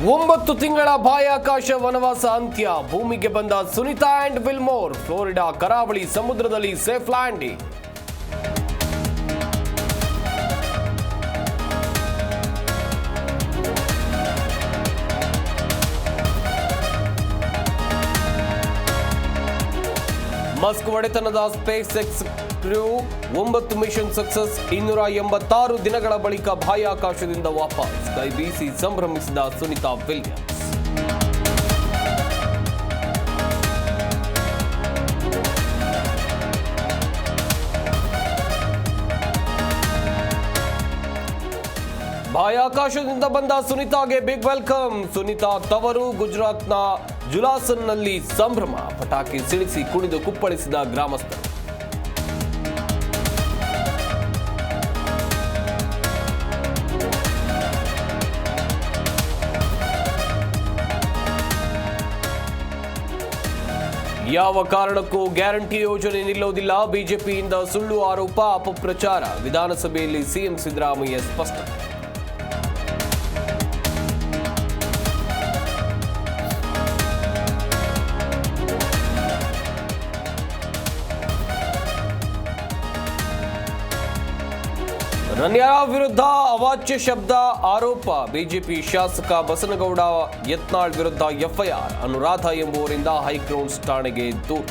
9 ತಿಂಗಳ ಬಾಹ್ಯಾಕಾಶ ವನವಾಸ ಅಂತ್ಯ. ಭೂಮಿಗೆ ಬಂದ ಸುನಿತಾ ಅಂಡ್ ವಿಲ್ಮೋರ್. ಫ್ಲೋರಿಡಾ ಕರಾವಳಿ ಸಮುದ್ರದಲ್ಲಿ ಸೇಫ್ ಲ್ಯಾಂಡಿಂಗ್. ಮಸ್ಕ್ ಒಡೆತನದ ಸ್ಪೇಸ್ ಎಕ್ಸ್ ಕ್ರೂ 9 ಮಿಷನ್ ಸಕ್ಸಸ್. 286 ದಿನಗಳ ಬಳಿಕ ಬಾಹ್ಯಾಕಾಶದಿಂದ ವಾಪಸ್. ಕೈ ಬೀಸಿ ಸಂಭ್ರಮಿಸಿದ ಸುನಿತಾ ವಿಲಿಯಮ್ಸ್. ಬಾಹ್ಯಾಕಾಶದಿಂದ ಬಂದ ಸುನಿತಾಗೆ ಬಿಗ್ ವೆಲ್ಕಮ್. ಸುನಿತಾ ತವರು ಗುಜರಾತ್ನ ಜುಲಾಸನ್ನಲ್ಲಿ ಸಂಭ್ರಮ. ಪಟಾಕಿ ಸಿಡಿಸಿ ಕುಣಿದು ಕುಪ್ಪಳಿಸಿದ ಗ್ರಾಮಸ್ಥರು. ಯಾವ ಕಾರಣಕ್ಕೂ ಗ್ಯಾರಂಟಿ ಯೋಜನೆ ನಿಲ್ಲೋದಿಲ್ಲ. ಬಿಜೆಪಿಯಿಂದ ಸುಳ್ಳು ಆರೋಪ, ಅಪಪ್ರಚಾರ. ವಿಧಾನಸಭೆಯಲ್ಲಿ ಸಿಎಂ ಸಿದ್ದರಾಮಯ್ಯ ಸ್ಪಷ್ಟನೆ. ರಣ್ಯಾ ವಿರುದ್ಧ ಅವಾಚ್ಯ ಶಬ್ದ ಆರೋಪ. ಬಿಜೆಪಿ ಶಾಸಕ ಬಸನಗೌಡ ಯತ್ನಾಳ್ ವಿರುದ್ಧ ಎಫ್ಐಆರ್. ಅನುರಾಧ ಎಂಬುವರಿಂದ ಹೈಗ್ರೌಂಡ್ಸ್ ಠಾಣೆಗೆ ದೂರು.